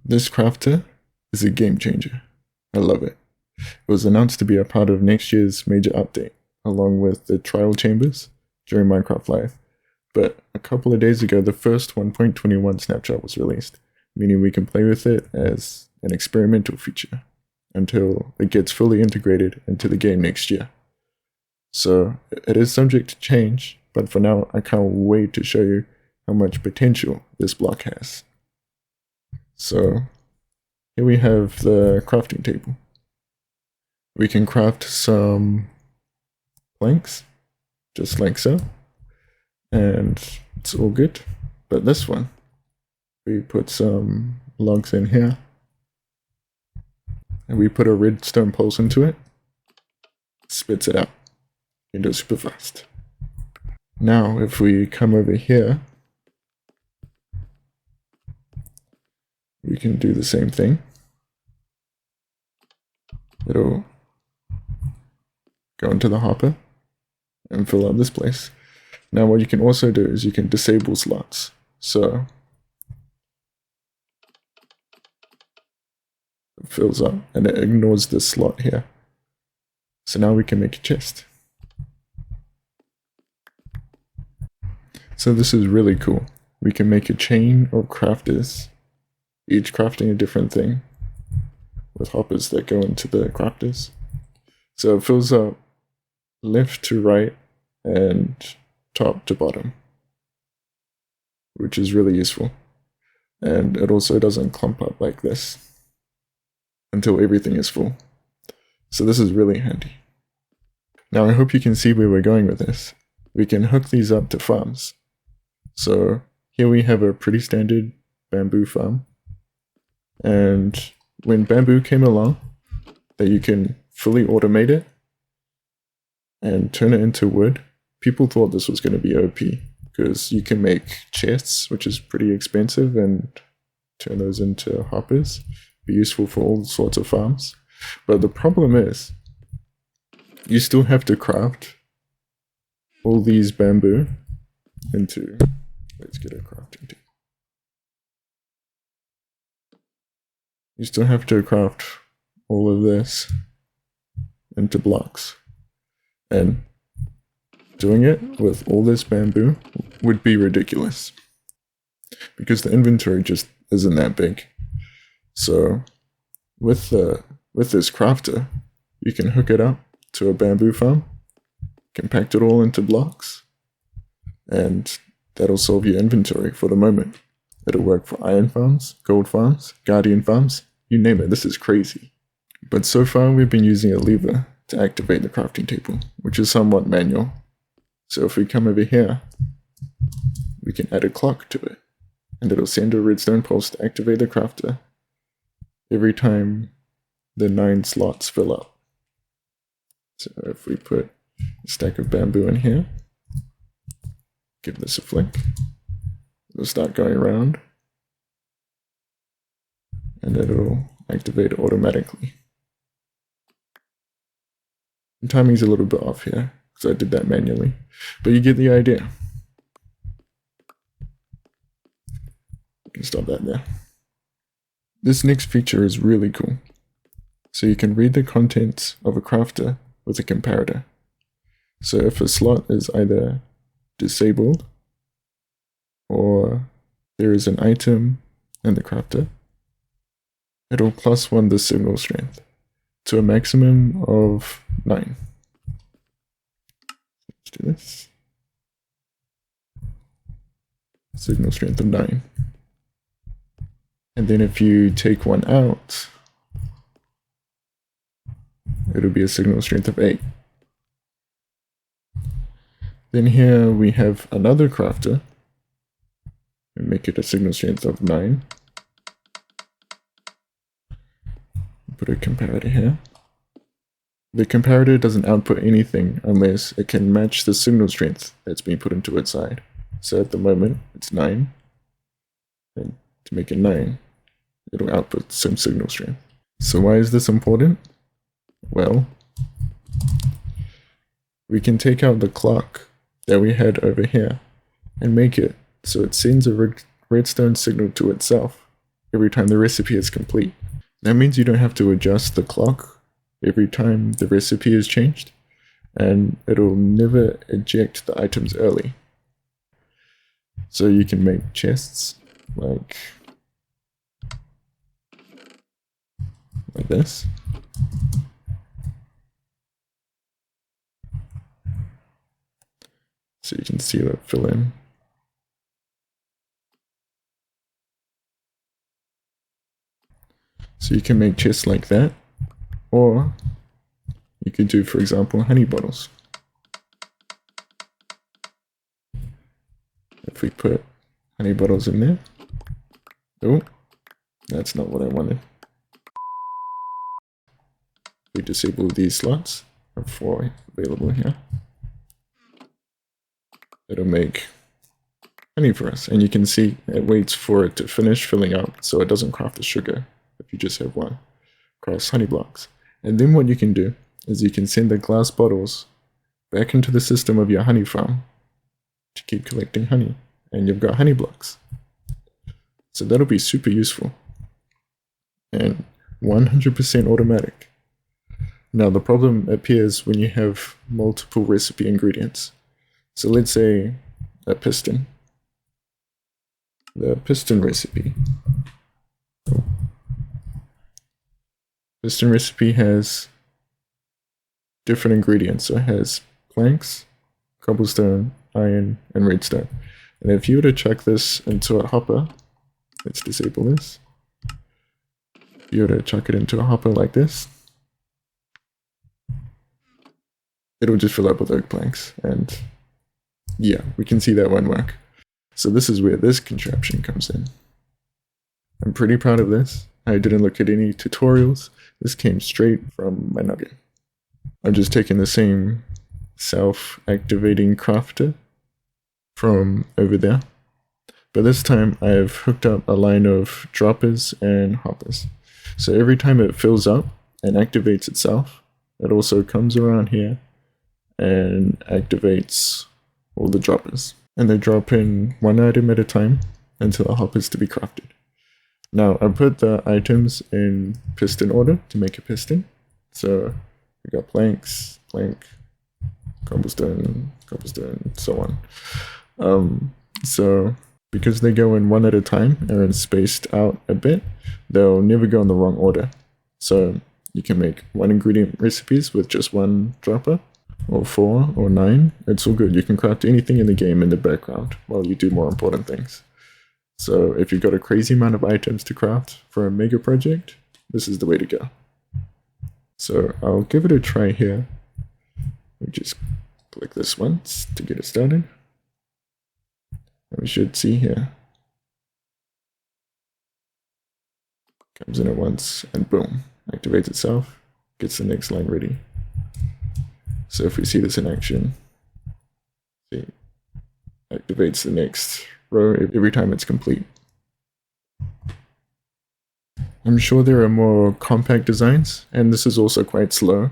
This crafter is a game changer. I love it. It was announced to be a part of next year's major update, along with the trial chambers during Minecraft Live. But a couple of days ago, the first 1.21 snapshot was released, meaning we can play with it as an experimental feature until it gets fully integrated into the game next year. So it is subject to change, but for now, I can't wait to show you how much potential this block has. So here we have the crafting table. We can craft some planks, just like so, and it's all good. But this one, we put some logs in here, and we put a redstone pulse into it, spits it out. You can do it super fast. Now, if we come over here, we can do the same thing. It'll go into the hopper and fill up this place. Now what you can also do is you can disable slots. So it fills up and it ignores this slot here. So now we can make a chest. So this is really cool. We can make a chain of crafters, each crafting a different thing, with hoppers that go into the crafters. So it fills up left to right and top to bottom, which is really useful. And it also doesn't clump up like this until everything is full. So this is really handy. Now I hope you can see where we're going with this. We can hook these up to farms. So here we have a pretty standard bamboo farm. And when bamboo came along, that you can fully automate it and turn it into wood, people thought this was going to be OP because you can make chests, which is pretty expensive, and turn those into hoppers, be useful for all sorts of farms. But the problem is, you still have to craft all these bamboo into, let's get a crafting table. You still have to craft all of this into blocks. And doing it with all this bamboo would be ridiculous, because the inventory just isn't that big. So with this crafter, you can hook it up to a bamboo farm, compact it all into blocks, and that'll solve your inventory for the moment. It'll work for iron farms, gold farms, guardian farms, you name it. This is crazy. But so far we've been using a lever to activate the crafting table, which is somewhat manual. So if we come over here, we can add a clock to it, and it'll send a redstone pulse to activate the crafter every time the 9 slots fill up. So if we put a stack of bamboo in here, give this a flick, it'll start going around, and it'll activate automatically. The timing's a little bit off here, because I did that manually, but you get the idea. You can stop that there. This next feature is really cool. So you can read the contents of a crafter with a comparator. So if a slot is either disabled, or there is an item in the crafter, it'll +1 the signal strength to a maximum of 9. Let's do this. Signal strength of 9. And then if you take one out, it'll be a signal strength of 8. Then here we have another crafter, and make it a signal strength of 9. Put a comparator here. The comparator doesn't output anything unless it can match the signal strength that's being put into its side. So at the moment it's 9, and to make it 9, it'll output some signal strength. So why is this important? Well, we can take out the clock that we had over here and make it so it sends a redstone signal to itself every time the recipe is complete. That means you don't have to adjust the clock every time the recipe is changed, and it'll never eject the items early. So you can make chests like this. So you can see that fill in. So you can make chests like that, or you could do, for example, honey bottles. If we put honey bottles in there, oh, that's not what I wanted. We disable these slots, or 4 available here. It'll make honey for us, and you can see it waits for it to finish filling up so it doesn't craft the sugar if you just have one cross honey blocks. And then what you can do is you can send the glass bottles back into the system of your honey farm to keep collecting honey, and you've got honey blocks. So that'll be super useful and 100% automatic. Now the problem appears when you have multiple recipe ingredients. So let's say a piston. The piston recipe. Piston recipe has different ingredients. So it has planks, cobblestone, iron, and redstone. And if you were to chuck this into a hopper, let's disable this. If you were to chuck it into a hopper like this, it'll just fill up with oak planks. And yeah, we can see that won't work. So this is where this contraption comes in. I'm pretty proud of this. I didn't look at any tutorials. This came straight from my nugget. I'm just taking the same self-activating crafter from over there. But this time I've hooked up a line of droppers and hoppers. So every time it fills up and activates itself, it also comes around here and activates all the droppers. And they drop in one item at a time until the hopper is to be crafted. Now I put the items in piston order to make a piston. So we got planks, plank, cobblestone, cobblestone, so on. So because they go in one at a time and spaced out a bit, they'll never go in the wrong order. So you can make 1 ingredient recipes with just 1 dropper, or 4 or 9. It's all good. You can craft anything in the game in the background while you do more important things. So if you've got a crazy amount of items to craft for a mega project, this is the way to go. So I'll give it a try here. We just click this once to get it started. And we should see here. Comes in at once and boom, activates itself, gets the next line ready. So if we see this in action, see, activates the next row every time it's complete. I'm sure there are more compact designs, and this is also quite slow,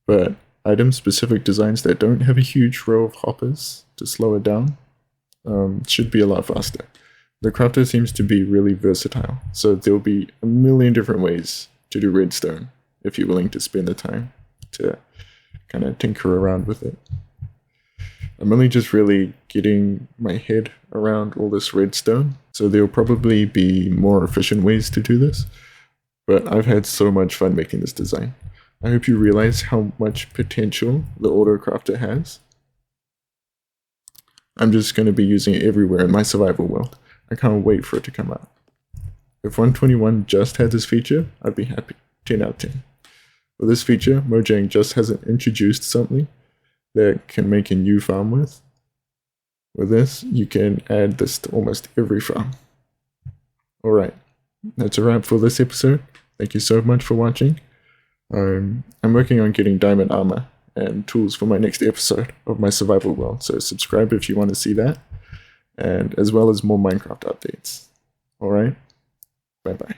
but item-specific designs that don't have a huge row of hoppers to slow it down should be a lot faster. The crafter seems to be really versatile, so there'll be a million different ways to do redstone if you're willing to spend the time to kind of tinker around with it. I'm only just really getting my head around all this redstone, so there'll probably be more efficient ways to do this, but I've had so much fun making this design. I hope you realize how much potential the auto crafter has. I'm just going to be using it everywhere in my survival world. I can't wait for it to come out. If 121 just had this feature, I'd be happy. 10 out of 10. With this feature, Mojang just hasn't introduced something that can make a new farm with. With this, you can add this to almost every farm. Alright, that's a wrap for this episode. Thank you so much for watching. I'm working on getting diamond armor and tools for my next episode of my survival world, so subscribe if you want to see that, and as well as more Minecraft updates. Alright, bye bye.